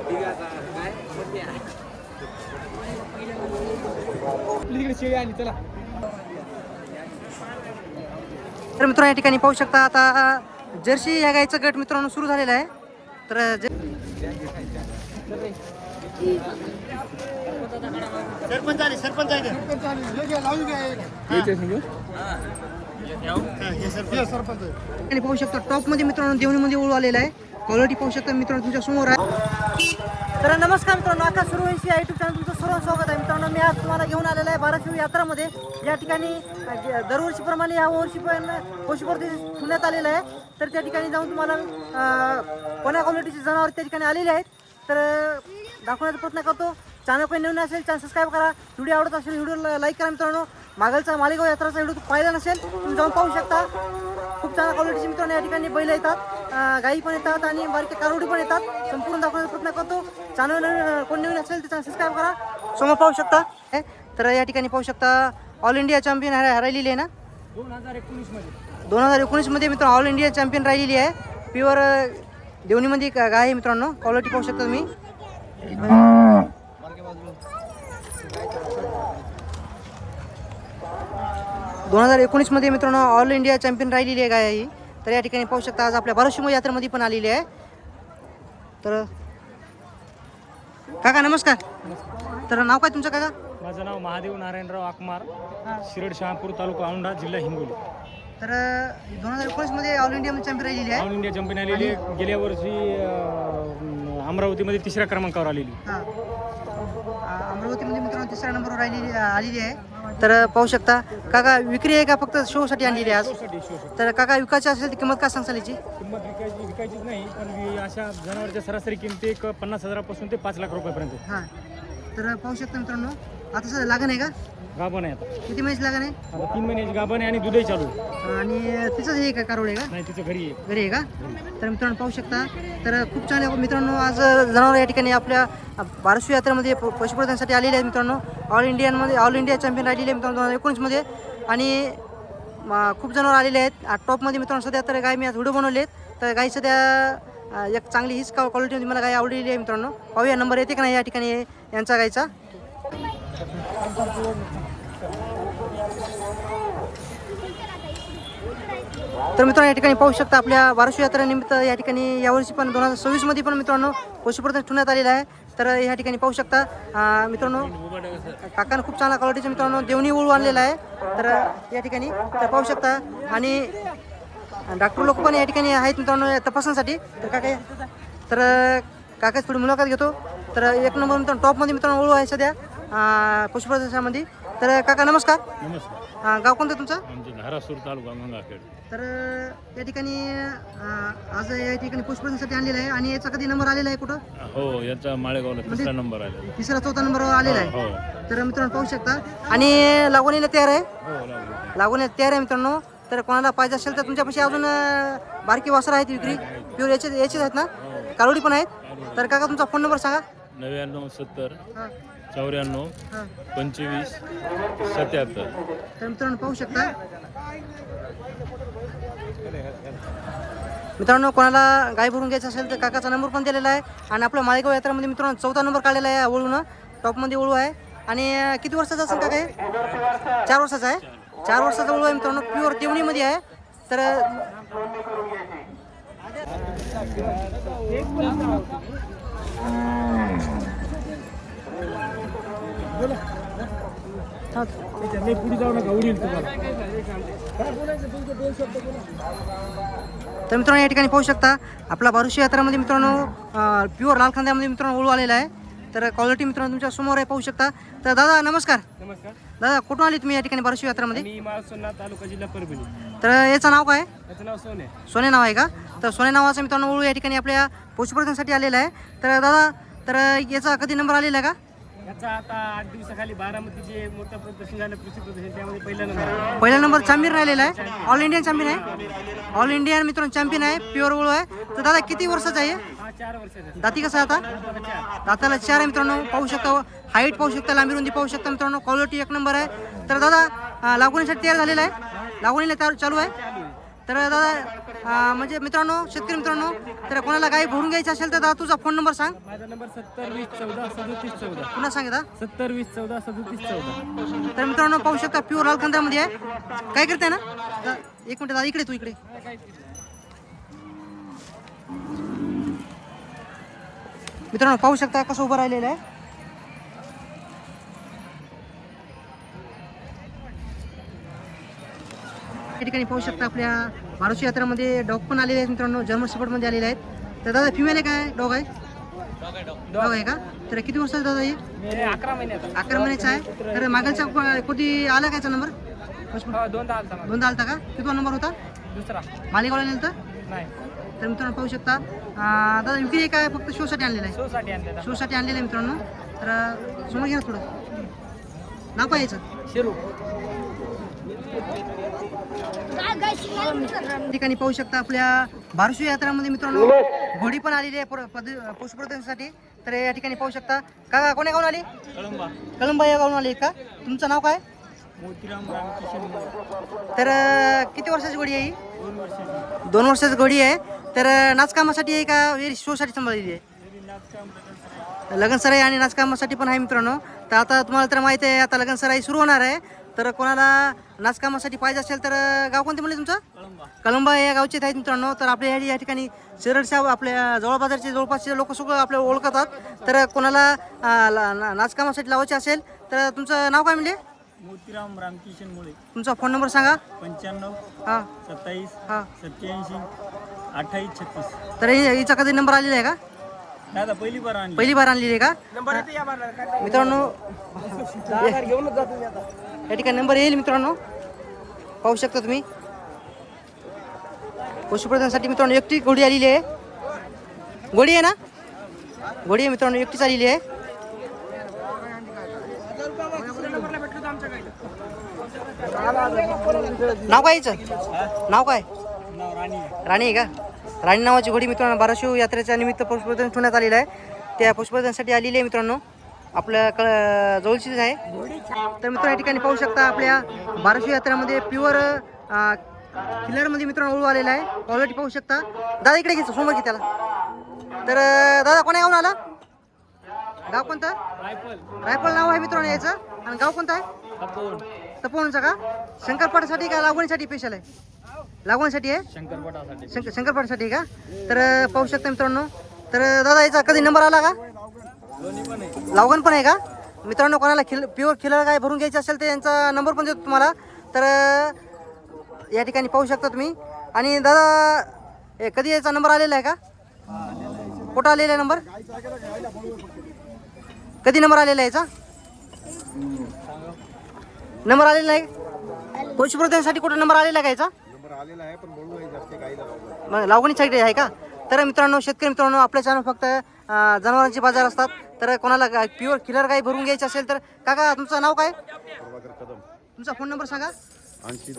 तर मित्रांनो या ठिकाणी पाहू शकता आता जर्सी या गायचा गट मित्रांनो सुरू झालेला आहे. तर सरपंच आले सरपंच आहे आणि पाहू शकता टॉप मध्ये मित्रांनो देवणीमध्ये ओळू आलेला आहे. क्वालिटी पाहू शकता मित्रांनो तुमच्या समोर आहे. तर नमस्कार मित्रांनो, आकाश सुरवंशी या युट्यूब चॅनल तुमचं सर्व स्वागत आहे. मित्रांनो मी आज तुम्हाला घेऊन आलेला आहे बाराशे यात्रामध्ये. या ठिकाणी दरवर्षीप्रमाणे या वर्षी पण पशुप्रती ठेवण्यात आलेलं आहे. तर त्या ठिकाणी जाऊन तुम्हाला कोण्या क्वालिटीचे जनावर त्या ठिकाणी आलेले आहेत तर दाखवण्याचा प्रयत्न करतो. चॅनल काही नवीन असेल चॅनल सबस्क्राईब करा. व्हिडिओ आवडत असेल व्हिडिओला लाईक करा. मित्रांनो मागलचा मालेगाव यात्राचा व्हिडिओ पाहिला नसेल तुम्ही जाऊन पाहू शकता. खूप चांगल्या क्वालिटीचे मित्रांनो या ठिकाणी बैल येतात, गाई पण येतात आणि बारके कारोडी पण येतात. संपूर्ण दाखवण्याचा प्रयत्न करतो. चॅनल कोण नवीन असेल तर चॅनल सबस्क्राईब करा. समोर पाहू शकता. तर या ठिकाणी पाहू शकता ऑल इंडिया चॅम्पियन राहिलेली आहे ना 2019 मध्ये मित्रांनो ऑल इंडिया चॅम्पियन राहिलेली आहे. प्युअर देवणीमध्ये गाय आहे मित्रांनो. क्वालिटी पाहू शकता तुम्ही. 2019 मध्ये मित्रांनो ऑल इंडिया चॅम्पियन राहिलेली आहे गाय ही. तर या ठिकाणी पाहू शकता आज आपल्या बाराशे यात्रेमध्ये पण आलेली आहे. तर काका नमस्कार. तर नाव काय तुमचं काका? माझं नाव महादेव नारायणराव आकमार, शिरड शहापूर तालुका औंढा जिल्हा हिंगोली. तर 2019 मध्ये ऑल इंडिया चॅम्पियन राहिलेली आहे. ऑल इंडिया चॅम्पियन आलेली आहे. गेल्या वर्षी अमरावतीमध्ये 3ऱ्या क्रमांकावर आलेली. अमरावतीमध्ये मित्रांनो 3ऱ्या नंबरवर आलेली आहे. तर पाहू शकता काका विक्री आहे का फक्त शो साठी आणलेली आहे आज? तर काका विकायची असेल तर किंमत काय सांगसाल याची? किंमत विकायचीच नाही, पण अशा जनावरच्या सरासरी किमती 50,000पासून ते 5 लाख रुपयापर्यंत. हां तर पाहू शकता मित्रांनो आता सध्या लागण आहे का? गाभण आहे आता. किती महिन्याची लागण आहे? आता 3 महिन्याची गाभण आहे आणि दूधही चालू आहे. आणि तिचंच हे का कारोड आहे का? नाही, तिचं घरी आहे. घरी आहे का? तर मित्रांनो पाहू शकता. तर खूप चांगले मित्रांनो आज जनावर या ठिकाणी आपल्या बाराशे यात्रेमध्ये पशुप्रधानासाठी आलेले आहेत मित्रांनो. ऑल इंडिया चॅम्पियन राहिलेले आहे मित्रांनो 2019 मध्ये. आणि खूप जनावर आलेले आहेत टॉपमध्ये मित्रांनो. सध्या तर गाय मी आज व्हिडिओ बनवले आहेत. तर गाय सध्या एक चांगली हीच क्वालिटीमध्ये मला गाय आवडलेली आहे मित्रांनो. पाहूया नंबर येते का नाही या ठिकाणी यांचा गायचा. तर मित्रांनो या ठिकाणी पाहू शकता आपल्या बाराशे यात्रेनिमित्त या ठिकाणी यावर्षी पण 2026 मध्ये पण मित्रांनो पशुप्रधान ठेवण्यात आलेला आहे. तर या ठिकाणी पाहू शकता मित्रांनो काकानं खूप चांगला क्वालिटीचे मित्रांनो देवणी ओळू आणलेला आहे. तर या ठिकाणी तर पाहू शकता आणि डॉक्टर लोक पण या ठिकाणी आहेत मित्रांनो तपासण्यासाठी. तर काकाच थोडी मुलाखत घेतो. तर एक नंबर मित्रांनो टॉपमध्ये मित्रांनो ओळू आहे सध्या पशुप्रधानामध्ये. तर काका नमस्कार. नमस्कार. गाव कोणतं तुमचं? आमचं धारासूर तालुका मंगाखेड. तर या ठिकाणी आज या ठिकाणी पुष्पसाठी आणलेलं आहे. आणि याचा कधी नंबर आलेला आहे कुठं? हो, याचा माळेगावला 3रा नंबर आलेला. 3रा-4था नंबरवर आलेला आहे. हो. तर मित्रांनो पाहू शकता. आणि लागवणीला तयार आहे. लागवणीला तयार आहे मित्रांनो. तर कोणाला पाहिजे असेल तर तुमच्यापाशी अजून बारकी वासर आहेत विक्री प्युअर याचेच आहेत ना? कारोडी पण आहेत. तर काका तुमचा फोन नंबर सांगा. 9970 94 25 77. तर मित्रांनो पाहू शकता. मित्रांनो कोणाला गाय भरून घ्यायचं असेल तर काकाचा नंबर पण दिलेला आहे. आणि आपल्या माळेगाव यात्रामध्ये मित्रांनो 4था नंबर काढलेला आहे ओळून. टॉपमध्ये ओळू आहे. आणि किती वर्षाचा असेल का काय? 4 वर्षाचा आहे. 4 वर्षाचा ओळू आहे मित्रांनो. प्युअर देवणीमध्ये आहे. तर पुढे जाऊ नका, उडील तुम्हाला. तर मित्रांनो या ठिकाणी पाहू शकता आपला बाराशे यात्रामध्ये मित्रांनो प्युअर लाल खांद्यामध्ये मित्रांनो ओळू आलेला आहे. तर क्वालिटी मित्रांनो तुमच्या समोर आहे पाहू शकता. तर दादा नमस्कार. नमस्कार दादा कुठून आली तुम्ही या ठिकाणी बाराशे यात्रामध्ये? मी माळसोना तालुका जिल्हा परभणी. तर याचं नाव काय? याचं नाव सोने. सोने नाव आहे का? तर सोने नावाचा मित्रांनो ओळू या ठिकाणी आपल्या पशुप्रधानासाठी आलेला आहे. तर दादा तर याचा कधी नंबर आलेला आहे का? याचा आता 8 दिवसाखाली बारामतीचे मोठं प्रदर्शन झालं कृषी प्रदर्शन, त्यामध्ये पहिला नंबर चॅम्पियन राहिलेला आहे. ऑल इंडियन चॅम्पियन आहे. ऑल इंडियन मित्रांनो चॅम्पियन आहे. प्युअर ओळू आहे. तर दादा किती वर्षाचा आहे? 4 वर्षाचा. दाती कसं आहे आता? दाताला 4 आहे मित्रांनो. पाहू शकता हाईट पाहू शकता, लांबी रुंदी पाहू शकता मित्रांनो. क्वालिटी एक नंबर आहे. तर दादा लागवणीसाठी तयार झालेला आहे. लागवणीला चालू आहे. तर दादा म्हणजे मित्रांनो शेतकरी मित्रांनो तर कोणाला गाई भरून घ्यायची असेल तर दादा तुझा फोन नंबर सांग. माझा नंबर 70 20 14 37 14 पुन्हा सांग दादा. 70 20 14 37 14. तर मित्रांनो पाहू शकता प्युअर लाल कंदामध्ये आहे. काय करते ना एक मिनिट दादा इकडे तू इकडे. मित्रांनो पाहू शकता कसं उभं राहिलेलं आहे. या ठिकाणी पाहू शकता आपल्या बारोशी यात्रेमध्ये डॉग पण आलेले आहेत मित्रांनो. जर्मन शेपर्डमध्ये आलेले आहेत. तर दादा फिमेल आहे काय डॉग आहे? डॉग आहे का? तर किती वर्षाचा दादा हे? 11 महिन्याचा. 11 महिन्याचा आहे. तर मागलचा कधी आला काय नंबर? दोनदा आलता मला. दोनदा आलता का? किती नंबर होता? दुसरा मालिकावाला नेलं तर? नाही. तर मित्रांनो पाहू शकता दादा विक्री आहे काय फक्त शोसाठी आणलेलं आहे? शोसाठी आणलेला. शोसाठी आणलेलं आहे मित्रांनो. तर समोर घ्या थोडं. नाव काय याचं? शिरू. या ठिकाणी पाहू शकता आपल्या बारशू यात्रामध्ये मित्रांनो घोडी पण आलेली आहे पशुप्रदर्शनासाठी. तर या ठिकाणी पाहू शकता का कोण्या गावून आली? कळंबा. कळंबा या गावून आली का? तुमचं नाव काय? मोतीराम रामकिशन. तर किती वर्षाची घोडी आहे ही? 2 वर्षाची. 2 वर्षाची घोडी आहे. तर नाचकामासाठी आहे का शोसाठी सांभाळलेली आहे? लगन सराई आणि नाचकामासाठी पण आहे मित्रांनो. तर आता तुम्हाला तर माहिती आहे आता लगन सराई सुरू होणार आहे. तर कोणाला नाचकामासाठी पाहिजे असेल तर गाव कोणते म्हणले तुमचं? कळंबा या गावचे आहेत मित्रांनो. तर आपल्या या ठिकाणी शिरडच्या आपल्या जवळ बाजारचे जवळपासचे लोक सगळं आपल्याला ओळखतात. तर कोणाला नाचकामासाठी लावायचे असेल तर तुमचं नाव काय म्हणले? मोतीराम रामकिशन मुळे. तुमचा फोन नंबर सांगा. 95 हां 27 हां 87 28 36. तर हिचा कधी नंबर आलेला आहे का? दादा पहिली बार आणली. पहिली बार आणलेली आहे का? मित्रांनो घेऊनच जातो मी आता. या ठिकाणी नंबर येईल मित्रांनो. पाहू शकता तुम्ही पशुप्रदर्शनासाठी मित्रांनो एकटी घोडी आलेली आहे. घोडी आहे ना? घोडी आहे मित्रांनो एकटीच आलेली आहे. नाव काय याचं? नाव काय? नाव राणी. राणी आहे का? राणी नावाची घोडी मित्रांनो बाराशू यात्रेच्या निमित्त पशुप्रदर्शन ठेवण्यात आलेलं आहे. त्या पशुप्रदर्शनासाठी आलेली आहे मित्रांनो. आपल्या जवळचीच आहे. तर मित्रांनो या ठिकाणी पाहू शकता आपल्या बाराशू यात्रेमध्ये प्युअर किल्लरमध्ये मित्रांनो ओळू आलेला आहे. क्वालिटी पाहू शकता. दादा इकडे घ्यायचं समोर घे त्याला. तर दादा कोण्या गावून आला? गाव कोणतं? रायफल नाव आहे मित्रांनो याचं. आणि गाव कोणतं आहे? तपोवनचा का? शंकरपाठासाठी का लागवणीसाठी स्पेशल आहे? लागवणीसाठी आहे. शंकरपाठासाठी का? तर पाहू शकता मित्रांनो. तर दादा याचा कधी नंबर आला का? लावगण पण आहे का? मित्रांनो कोणाला प्युअर खिलर काय भरून घ्यायचे असेल तर यांचा नंबर पण देतो तुम्हाला. तर या ठिकाणी पाहू शकता तुम्ही. आणि दादा कधी याचा नंबर आलेला आहे का? कुठं आलेला आहे नंबर? कधी नंबर आलेला आहे याचा? नंबर आलेला आहे पशुप्रदर्शनासाठी कुठं नंबर आलेला आहे का याचा? मग लावणीसाठी आहे का? तर मित्रांनो शेतकरी मित्रांनो आपल्या चॅनल फक्त जनावरांचे बाजार असतात. तर कोणाला प्युअर किलर गाय भरून घ्यायचे असेल तर काका तुमचं नाव काय? तुमचा फोन नंबर सांगा. 80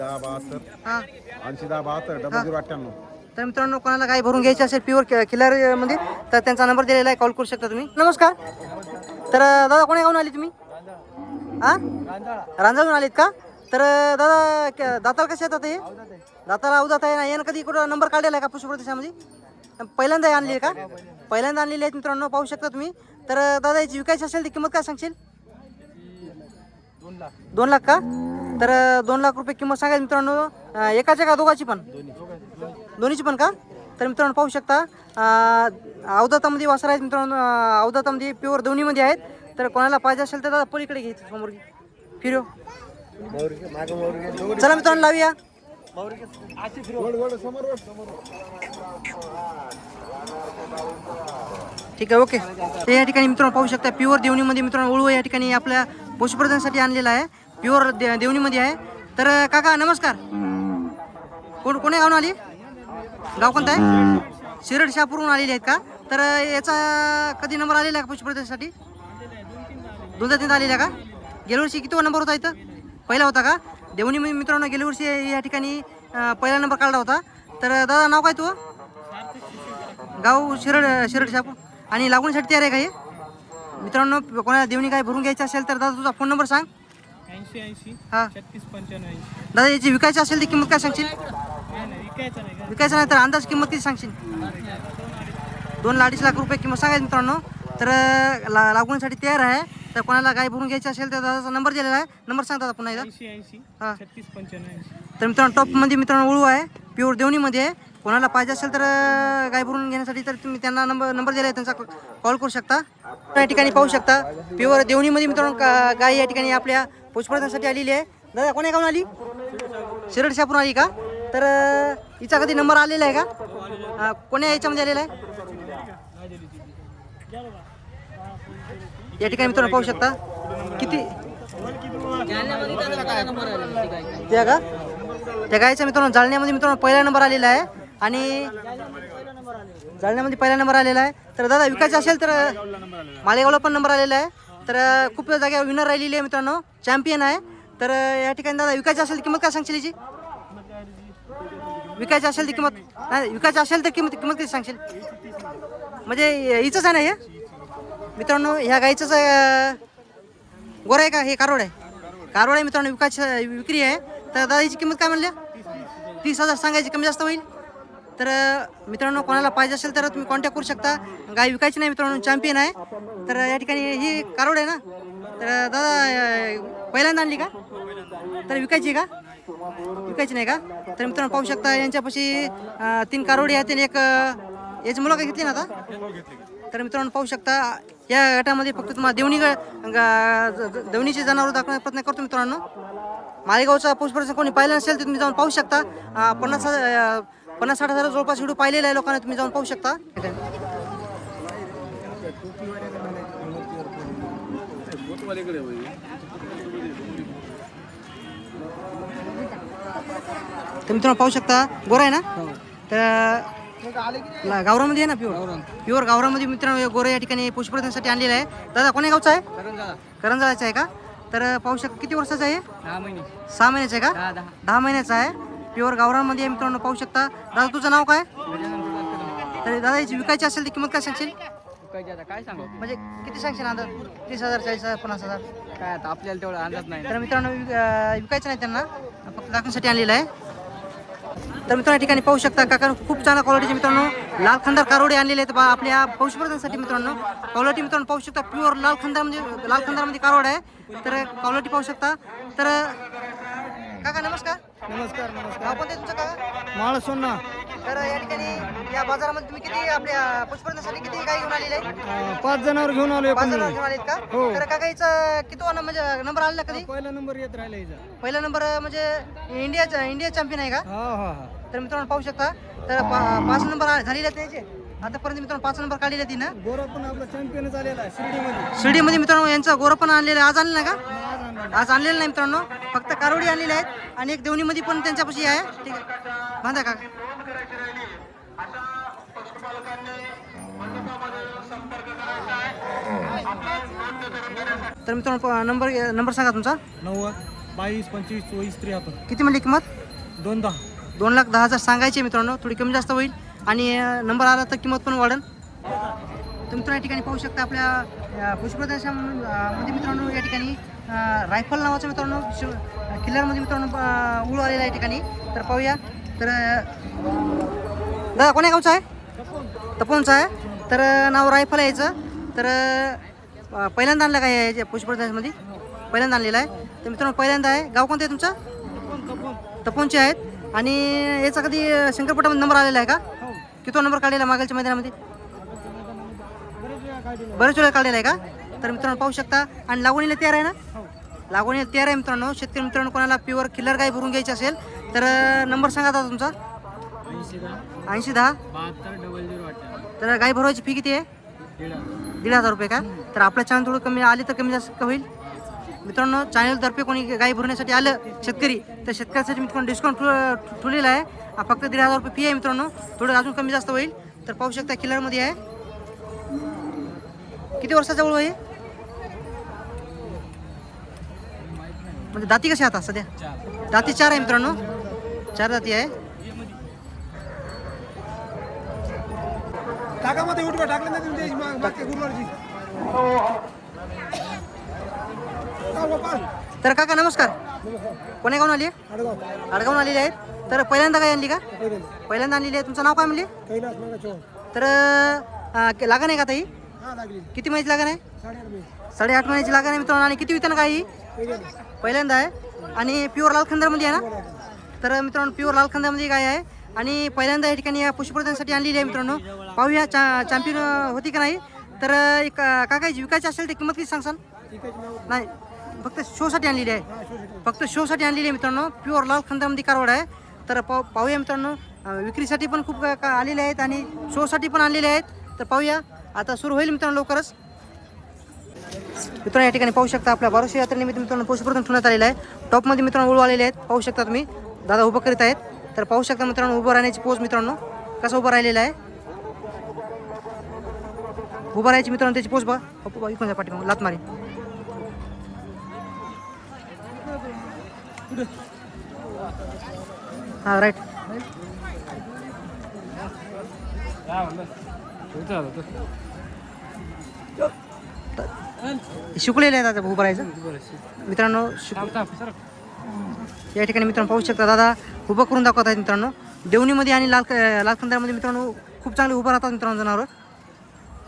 हां 80 तर मित्रांनो कोणाला गाय भरून घ्यायची असेल प्युअर किलर मध्ये तर त्यांचा नंबर दिलेला आहे. कॉल करू शकता तुम्ही. नमस्कार. तर दादा कोणी गावून आली तुम्ही? हां रांजाळून आलीत का? तर दादा दाताला कसे येतात हे? दाताला अवजात आहे ना. यानं कधी कुठं नंबर काढलेला आहे का पशुप्रदर्शनामध्ये? पहिल्यांदा आणली आहे का? पहिल्यांदा आणलेली आहेत मित्रांनो पाहू शकता तुम्ही. तर दादा याची विकायची असेल ती किंमत काय सांगशील? 2 लाख का? तर 2 लाख रुपये किंमत सांगायची मित्रांनो. एकाच्या का दोघाची पण? दोन्हीची पण का? तर मित्रांनो पाहू शकता अवधातामध्ये वासर आहेत मित्रांनो. अवधातामध्ये प्युअर दोन्हीमध्ये आहेत. तर कोणाला पाहिजे असेल तर दादा पलीकडे घ्यायचं समोर फिरो. चला मित्रांनो लावूया. ठीक आहे ओके. ते या ठिकाणी मित्रांनो पाहू शकता प्युअर देवणीमध्ये मित्रांनो ओळू या ठिकाणी आपल्या पशुप्रदर्शनासाठी आणलेला आहे. प्युअर देवणीमध्ये आहे. तर काका नमस्कार. कोणी गावून आली? गाव कोणतं आहे? शिरड शहापूरहून आलेले आहेत का? तर याचा कधी नंबर आलेला आहे का पशुप्रदर्शनासाठी? 2-3 आलेला का? गेल्या वर्षी किती नंबर होता इथं? पहिला होता का? देवणी मित्रांनो गेल्या वर्षी या ठिकाणी पहिला नंबर काढला होता. तर दादा नाव काय तू? गाव शिरड शहापूर. आणि लागवणीसाठी तयार आहे का हे? मित्रांनो कोणाला देवणी काय भरून घ्यायची असेल तर दादा तुझा फोन नंबर सांग. 80 हां 36 95. दादा याची विकायची असेल ती किंमत काय सांगशील? विकायचं नाही तर अंदाज किंमत किती सांगशील? 2-2.5 लाख रुपये किंमत सांगायची मित्रांनो. तर लागवणीसाठी तयार आहे. तर कोणाला गाय भरून घ्यायची असेल तर दादाचा नंबर दिलेला आहे. नंबर सांगता पुन्हा एकदा. 80 हां 36 95. तर मित्रांनो टॉपमध्ये मित्रांनो उळू आहे, प्युअर देवणीमध्ये आहे. कोणाला पाहिजे असेल तर गाय भरून घेण्यासाठी तर तुम्ही त्यांना नंबर दिला आहे, त्यांचा कॉल करू शकता. या ठिकाणी पाहू शकता प्युअर देवणीमध्ये मित्रांनो गाय या ठिकाणी आपल्या पोषप्रदानासाठी आलेली आहे. दादा कोण्या गावून आली? शिरड शापूर आली का? तर हिचा कधी नंबर आलेला आहे का? कोण्या याच्यामध्ये आलेला आहे? या ठिकाणी मित्रांनो पाहू शकता किती त्या का त्या गायचा मित्रांनो जालन्यामध्ये मित्रांनो पहिला नंबर आलेला आहे आणि जालन्यामध्ये पहिला नंबर आलेला आहे. तर दादा विकायचं असेल तर मालेगावला पण नंबर आलेला आहे. तर खूप जागेवर विनर राहिलेली आहे मित्रांनो, चॅम्पियन आहे. तर या ठिकाणी दादा विकायचं असेल तर किंमत काय सांगशील याची? विकायची असेल तर किंमत नाही, विकायचं असेल तर किंमत किती सांगशील? म्हणजे हिचंच आहे ना हे मित्रांनो, ह्या गाईचंच गोरा आहे का? हे कारवड आहे, कारवड आहे मित्रांनो. विक्री आहे. तर दादा हिची किंमत काय म्हणल्या? 30,000 सांगायची, कमी जास्त होईल. तर मित्रांनो कोणाला पाहिजे असेल तर तुम्ही कॉन्टॅक्ट करू शकता. गाय विकायची नाही मित्रांनो, चॅम्पियन आहे. तर या ठिकाणी ही कारवड आहे ना. तर दादा पहिल्यांदा आणली का? तर विकायची का? विकायची नाही का? तर मित्रांनो पाहू शकता यांच्यापाशी 3 कारवडी आहेत आणि एक याची मुलाखत घेतली ना आता. तर मित्रांनो पाहू शकता या गटामध्ये फक्त तुम्हाला देवणीचे जनावर दाखवण्याचा प्रयत्न करतो मित्रांनो. मालेगावचा पोषप्रदर्शन कोणी पाहिलं नसेल तर तुम्ही जाऊन पाहू शकता. 50-60 हजार जवळपास व्हिडिओ पाहिलेला आहे लोकांना, तुम्ही जाऊन पाहू शकता. तर मित्रांनो पाहू शकता गोरा आहे ना. तर गावरामध्ये आहे ना, प्युअर गावरामध्ये मित्रांनो गोरा या ठिकाणी पुष्पप्रदर्शनासाठी आणलेला आहे. दादा कोण्या गावचा आहे? करंजाळाचा आहे का? तर पाहू शकता किती वर्षाचा आहे? 6 महिन्याचा आहे का? 10 महिन्याचा आहे. प्युअर गावरामध्ये आहे मित्रांनो, पाहू शकता. दादा तुझं नाव काय? तर दादा याची विकायची असेल तर किंमत काय सांगशील? काय सांगू म्हणजे किती सांगशील अंदाज? 30,000 40,000 50,000 काय आता आपल्याला तेवढा अंदाज नाही. तर मित्रांनो विकायचं नाही त्यांना, फक्त दाखवण्यासाठी आणलेलं आहे. तर मित्रांनो या ठिकाणी पाहू शकता काका खूप चांगल्या क्वालिटीचे मित्रांनो लाल खंदार कारवडे आणलेले आहेत आपल्या पशुप्रदानासाठी मित्रांनो. क्वालिटी मित्रांनो पाहू शकता प्युअर लाल खंदारमध्ये कारवड आहे. तर क्वालिटी पाहू शकता. तर काका नमस्कार. नमस्कार. नाव कोणतं आहे तुमचं काका? माळ सोन्ना. तर या ठिकाणी या बाजारामध्ये तुम्ही किती आपल्या पशुप्रदानासाठी किती गाई घेऊन आलेले आहे? 5 जनावर घेऊन आलोय. 5 जण घेऊन आलेत का? हो. तर काका हिचा किती म्हणजे नंबर आलेला कधी? पहिला नंबर येत राहिला हिचा. पहिला नंबर म्हणजे इंडिया चॅम्पियन आहे का? हा. तर मित्रांनो पाहू शकता. तर 5 नंबर झालेले आहेत त्याचे आतापर्यंत मित्रांनो. 5 नंबर काढलेले आहेत तिनं. गोरा पण आपला चॅम्पियन झालेला आहे शिर्डीमध्ये. शिर्डीमध्ये मित्रांनो यांचा गोरा पण आणलेला आहे. आज आणलेला का? आज आणलेलं नाही मित्रांनो, फक्त कारवडी आणलेले आहेत आणि एक देवणीमध्ये पण त्यांच्यापाशी आहे. ठीक आहे बांधा का. तर मित्रांनो नंबर सांगा तुमचा. 90 22 25 24 73. किती म्हणली किंमत? 210. 2,10,000 सांगायची मित्रांनो, थोडी कमी जास्त होईल आणि नंबर आला तर किंमत पण वाढेल. तुम्ही या ठिकाणी पाहू शकता आपल्या पुष्पप्रदर्शनामध्ये मित्रांनो या ठिकाणी रायफल नावाचं मित्रांनो किल्ल्यामध्ये मित्रांनो उळू आलेला आहे ठिकाणी. तर पाहूया. तर दादा कोण्या गावचा आहे? तपोनचा आहे. तर नाव रायफल आहे याचं. तर पहिल्यांदा आणलं काय आहे पुष्पप्रदर्शनामध्ये? पहिल्यांदा आणलेलं आहे. तर मित्रांनो पहिल्यांदा आहे. गाव कोणतं आहे तुमचं? तपोनचे आहेत. आणि याचा कधी शंकरपटामध्ये नंबर आलेला आहे का? किती नंबर काढलेला मागलच्या मैदानामध्ये? बरेच वेळा काढलेला आहे का? तर मित्रांनो पाहू शकता. आणि लागवणीला तयार आहे ना? लागवणीला तयार आहे मित्रांनो. शेतकरी मित्रांनो कोणाला प्युअर किल्लर गाय भरून घ्यायची असेल तर नंबर सांगा दादा तुमचा. 8010 7200. तर गाय भरवायची फी किती आहे? 1,500 रुपये का? तर आपल्या चॅनल थोडं कमी आले तर कमी जास्त होईल मित्रांनो. चॅनलतर्फे कोणी गाय भरण्यासाठी आलं शेतकरी तर शेतकऱ्यासाठी मित्रांनो डिस्काउंट ठेवलेला आहे. फक्त 1,500 रुपये फी आहे मित्रांनो. थोडं अजून कमी जास्त होईल. तर पाहू शकता किल्लरमध्ये आहे. किती वर्षाचा वळू आहे? म्हणजे दाती कशी आता सध्या? दाती 4 आहे मित्रांनो. 4 दाती आहे. टाकामध्ये उठवा टाकलं ना तुम्ही बाकी गुरुवारची. तर काका नमस्कार. कोण्या गावून आली? आडगावून आलेली आहेत. तर पहिल्यांदा काय आणली का? पहिल्यांदा पहिल्यांदा आणलेली आहे. तुमचं नाव काय म्हणले? कैलास मागा चव्हाण. तर लागण आहे का ताई? हा लागली किती महिन्याची लागण आहे? 8.5 महिने 8.5 महिन्याची लागण आहे मित्रांनो. आणि किती वितन काय ही? पहिल्यांदा पहिल्यांदा आहे आणि प्युअर लाल खंदरमध्ये आहे ना? तर मित्रांनो प्युअर लाल खंदरमध्ये गाय आहे आणि पहिल्यांदा या ठिकाणी या पशुप्रदानासाठी आणलेली आहे मित्रांनो. पाहूया चॅम्पियन होती का नाही. तर एक काकाची विकायची असेल तर किंमत किती सांगसान? इकायची नाव नाही, फक्त शोसाठी आणलेली आहे. हा शोषित फक्त शोसाठी आणलेली आहे मित्रांनो. प्युअर लाल खंदामध्ये कारवड आहे. तर पाहूया मित्रांनो. विक्रीसाठी पण खूप आलेले आहेत आणि शोसाठी पण आणलेले आहेत. तर पाहूया आता सुरू होईल मित्रांनो लवकरच. मित्रांनो या ठिकाणी पाहू शकता आपल्या बारोशी यात्रेनिमित्त मित्रांनो पशुप्रदान ठेवण्यात आलेलं आहे. टॉपमध्ये मित्रांनो उळू आलेले आहेत. पाहू शकता तुम्ही. दादा उभं करीत आहेत. तर पाहू शकता मित्रांनो उभं राहण्याची पोज मित्रांनो कसं उभं राहिलेलं आहे. उभं राहायची मित्रांनो त्याची पोच बघा. इकडून पाठी लात मारी. हा राईट. शिकलेले आहेत आता उभं राहायचं मित्रांनो. या ठिकाणी मित्रांनो पाहू शकता दादा उभं करून दाखवत आहेत मित्रांनो. देवणीमध्ये आणि लालखंदामध्ये मित्रांनो खूप चांगले उभं राहतात मित्रांनो जनावर.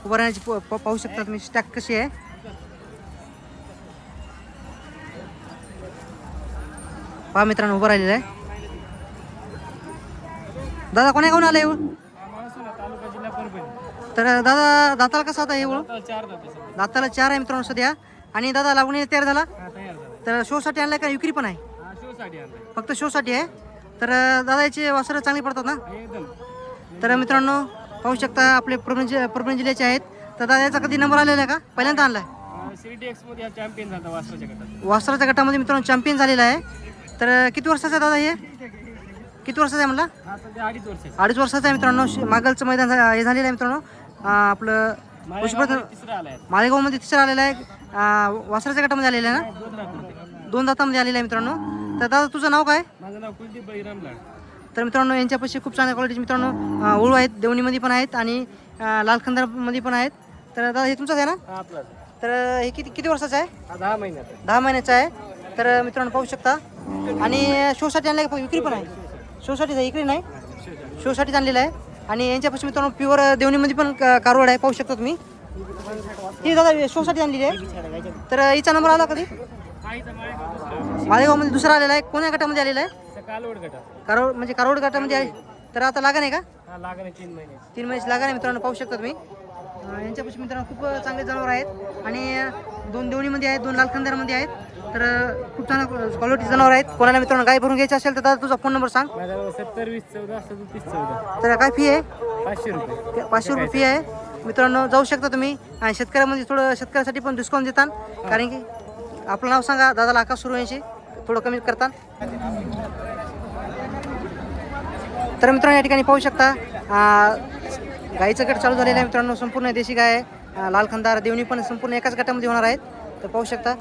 उभं राहण्याची पाहू शकता तुम्ही स्टॅक कशी आहे. पहा मित्रांनो उभं राहिलेलं आहे. दादा कोण्या गावून आलं येऊन? तर दादा दाताला कसा होता येऊन? दाताला 4 आहे मित्रांनो सध्या. आणि दादा लागून तयार झाला. तर शोसाठी आणलाय का विक्री पण आहे? फक्त शोसाठी आहे. तर दादा याचे वासरं चांगली पडतात ना? तर मित्रांनो पाहू शकता आपले परभणी जिल्ह्याचे आहेत. तर दादा याचा कधी नंबर आलेला आहे का? पहिल्यांदा आणलाय? वासराच्या गटामध्ये मित्रांनो चॅम्पियन झालेला आहे. तर किती वर्षाचा आहे दादा हे? किती वर्षाचा आहे म्हणला? 2.5 वर्षाचा आहे मित्रांनो. मागलचं मैदान हे झालेलं आहे मित्रांनो. आपलं पशुप्रदान मालेगावमध्ये 3रा आलेला आहे. वासराच्या गटामध्ये आलेला आहे ना? 2 दातामध्ये आलेला आहे मित्रांनो. तर दादा तुझं नाव काय? माझं नाव कुलदीप बळीराम लाड. तर मित्रांनो यांच्यापाशी खूप चांगल्या क्वालिटीचे मित्रांनो ओळू आहेत. देवणीमध्ये पण आहेत आणि लालखंदामध्ये पण आहेत. तर दादा हे तुमचंच आहे ना? तर हे किती वर्षाचं आहे? 10 महिन्यात 10 महिन्याचं आहे. तर मित्रांनो पाहू शकता. आणि शोसाठी आणलं विक्री पण आहे? शोसाठी इकडे नाही, शोसाठी आणलेलं आहे. आणि यांच्यापासून मित्रांनो प्युअर देवणीमध्ये पण कारवड आहे. पाहू शकता तुम्ही. ही दादा शोसाठी आणलेली आहे. तर हिचा नंबर आला कधी? मालेगावमध्ये 2रा आलेला आहे. कोण्या गटामध्ये आलेला आहे? कारवड म्हणजे कारवड गटामध्ये आहे. तर आता लागण आहे का? 3 महिन्याची लागण आहे मित्रांनो. पाहू शकता तुम्ही. यांच्यापासून मित्रांनो खूप चांगले जनावर आहेत. आणि 2 देवणीमध्ये आहेत, 2 लालखंदारमध्ये आहेत. तर खूप चांगल्या क्वालिटी जनावर आहेत. कोणाला मित्रांनो गाय भरून घ्यायची असेल तर दादा तुझा फोन नंबर सांग. 70 20 14 37 14. तर काय फी आहे? 500 रुपये. 500 रुपये फी आहे मित्रांनो. जाऊ शकता तुम्ही. आणि शेतकऱ्यामध्ये थोडं शेतकऱ्यासाठी पण डिस्काउंट देतात. कारण की आपलं नाव सांगा दादाला आकाश सुरवंशी. थोडं कमी करतात. तर मित्रांनो या ठिकाणी पाहू शकता गाईचं गट चालू झालेलं आहे मित्रांनो. संपूर्ण देशी गाय आहे. लालखंदार देवणी पण संपूर्ण एकाच गटामध्ये होणार आहेत. तर पाहू शकता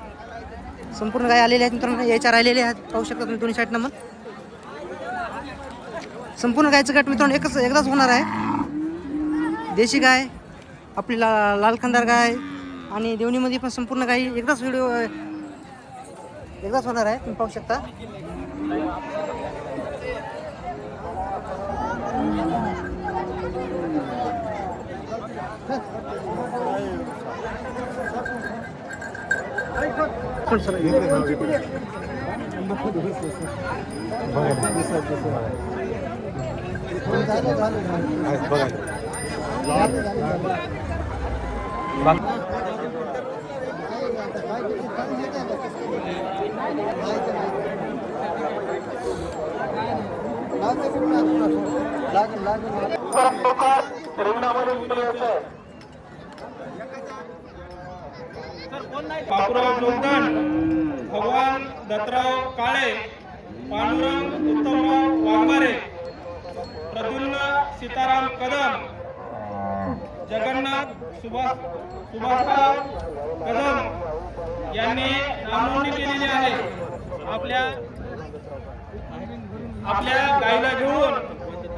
संपूर्ण गाय आलेल्या आहेत मित्रांनो. याच्या राहिलेल्या आहेत. पाहू शकता तुम्ही दोन्ही साईड नंबर. संपूर्ण गायचं गट मित्रांनो एकदाच होणार आहे. देशी गाय आपली लालखंदार गाय आणि देवणीमध्ये पण संपूर्ण गाई एकदाच होणार आहे. तुम्ही पाहू शकता. बापूराव जोगदंड, भगवान दत्तराव काळे, पांडुरंग उत्तमराव वाघमारे, प्रद्युम्न सीताराम कदम, जगन्नाथ सुभाषराव कदम यांनी नामनोंदणी केलेली आहे. आपल्या गायीला घेऊन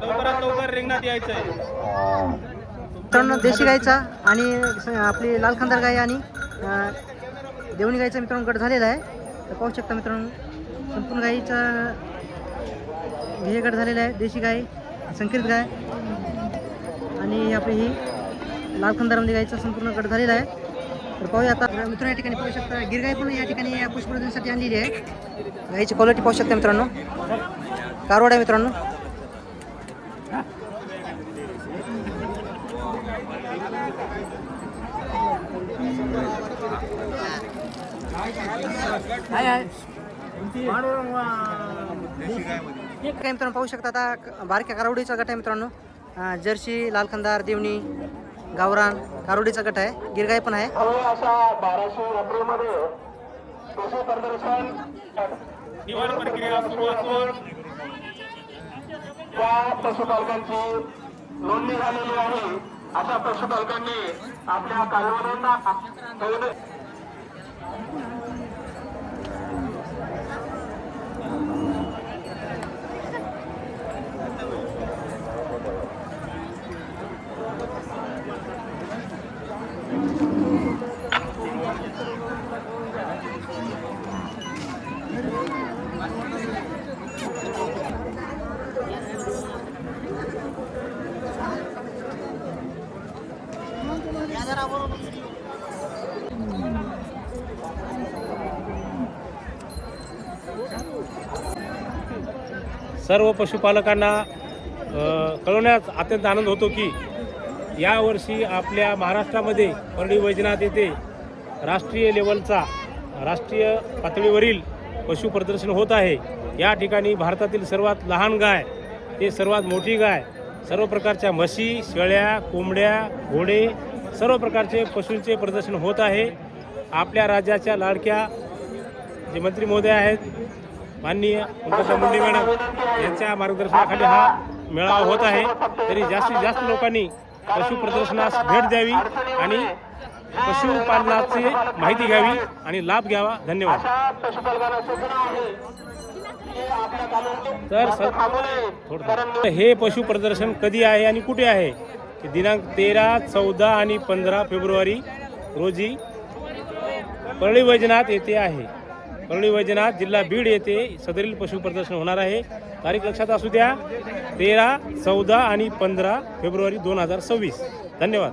लवकरात लवकर रिंगणात यायचं आहे. मित्रांनो देशी गायचा आणि आपली लालखंदार गाय आणि देवणी गायचा मित्रांनो गट झालेला आहे. तर पाहू शकता मित्रांनो संपूर्ण गायीचा हे गट झालेलं आहे. देशी गाय, संकरित गाय आणि आपली ही लालखंदारामध्ये गायचा संपूर्ण गट झालेला आहे. तर पाहूया आता मित्रांनो, या ठिकाणी पाहू शकता गिरगाय पण या ठिकाणी या पुष्पप्रदर्शनासाठी आणलेली आहे. गायची क्वालिटी पाहू शकता मित्रांनो, कारवाड आहे मित्रांनो. काय मित्रांनो पाहू शकता आता बारक्या कारवडीचा गट आहे मित्रांनो. जर्सी, लालखंदार, देवणी, गावरान कारवडीचा गट आहे. गिरगाय पण आहे. निवड प्रक्रिया सुरू असून ज्या पशुपालकांची नोंदणी झालेली आहे अशा पशुपालकांनी आपल्या कालवडांना सर्व पशुपालकांना कळवण्यात अत्यंत आनंद होतो की यावर्षी आपल्या महाराष्ट्रामध्ये परळी वैजनाथ येथे राष्ट्रीय लेवलचा राष्ट्रीय पातळीवरील पशु प्रदर्शन होत आहे. या ठिकाणी भारतातील सर्वात लहान गाय ते सर्वात मोठी गाय, सर्व प्रकारच्या म्हशी, शेळ्या, कोंबड्या, घोडे, सर्व प्रकारचे पशूंचे प्रदर्शन होत आहे. आपल्या राज्याच्या लाडक्या जे मंत्री महोदय आहेत माननीय पंकजा मुंडे मॅडम यांच्या मार्गदर्शनाखाली हा मेळावा होत आहे. तरी जास्तीत जास्त लोकांनी पशु प्रदर्शनास भेट द्यावी आणि पशुपालनाची माहिती घ्यावी आणि लाभ घ्यावा. धन्यवाद. तर हे पशु प्रदर्शन कधी आहे आणि कुठे आहे? दिनांक 13, 14 आणि 15 फेब्रुवारी रोजी परळी वैजनाथ येथे आहे. परळी वैजनाथ जिल्हा बीड येथे सदरील पशु प्रदर्शन होणार आहे. तारीख लक्षात असू द्या, 13, 14 आणि 15 फेब्रुवारी 2026. धन्यवाद.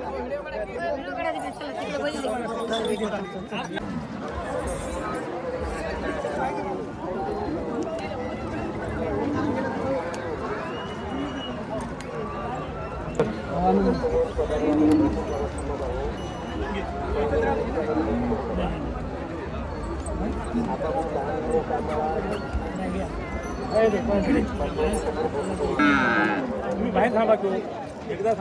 तुम्ही बाहेर थांबा की एकदा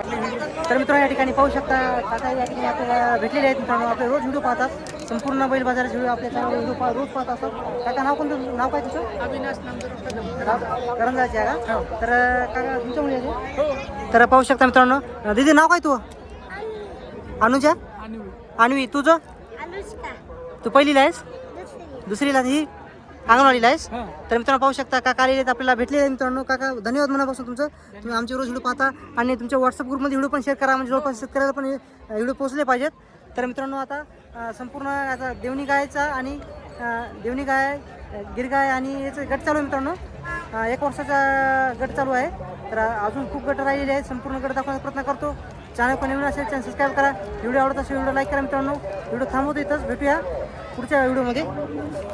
तर मित्रांनो या ठिकाणी पाहू शकता काका या ठिकाणी आपल्याला भेटलेले आहेत. मित्रांनो आपले रोज व्हिडिओ पाहतात, संपूर्ण बैल बाजाराचे व्हिडिओ आपल्या चॅनलवर व्हिडिओ रोज पाहत असतात. काका नाव कोणतं? नाव काय तुझं? अविनाश नामदेव करंजाचे आहे का? तर काका तुमच्या मुली आहे. तर पाहू शकता मित्रांनो. दीदी नाव काय तू? अनुजा, अन्वी. तुझं? तू पहिलीला आहेस? दुसरीला. ही अंगणवाडीला आहेस? तर मित्रांनो पाहू शकता काका आलेले आहेत, आपल्याला भेटलेले आहेत. मित्रांनो काका धन्यवाद मनापासून तुमचं. तुम्ही आमचे रोज व्हिडिओ पाहता आणि तुमच्या व्हॉट्सअप ग्रुपमध्ये व्हिडिओ पण शेअर करा, म्हणजे जवळपास शेतकऱ्याला पण व्हिडिओ पोहोचले पाहिजेत. तर मित्रांनो आता संपूर्ण आता देवणी गायचा आणि देवणी गाय, गिरगाय आणि याचं गट चालू आहे मित्रांनो. 1 वर्षाचा गट चालू आहे. तर अजून खूप गट राहिलेले आहेत. संपूर्ण गट दाखवण्याचा प्रयत्न करतो. चॅनल पण नवीन असेल चॅनल सबस्क्राईब करा. व्हिडिओ आवडत असेल व्हिडिओ लाईक करा मित्रांनो. व्हिडिओ थांबवतो इथंच, भेटूया पुढच्या व्हिडिओमध्ये.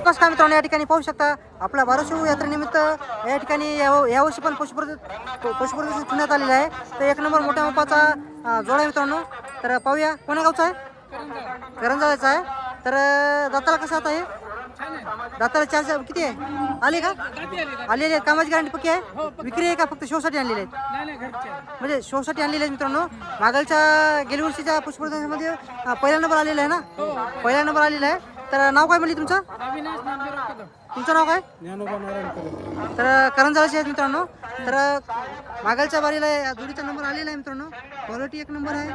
कसं काय मित्रांनो या ठिकाणी पाहू शकता आपल्या बाराशे यात्रेनिमित्त या ठिकाणी यावर्षी पण पशुप्रदर्शन ठेवण्यात आलेलं आहे. तर 1 नंबर मोठ्या मापाचा जोड आहे मित्रांनो. तर पाहूया कोण्या गावचा आहे? करंजाचा आहे. तर दाताला कसं आता हे? दाताला 4 किती आहे? आले का? आलेले आहेत. कामाची गॅरंटी पक्की आहे? विक्री आहे का फक्त शोसाठी आणलेले आहेत? म्हणजे शोसाठी आणलेले आहेत मित्रांनो. मागलच्या गेल्या वर्षीच्या पुष्पप्रदर्शनामध्ये पहिला नंबर आलेला आहे ना? पहिला नंबर आलेला आहे. तर नाव काय म्हणली तुमचं? तुमचं नाव काय? तर करंजाचे आहेत मित्रांनो. तर मागलच्या बारीला जोडीचा नंबर आलेला आहे मित्रांनो. क्वालिटी 1 नंबर आहे.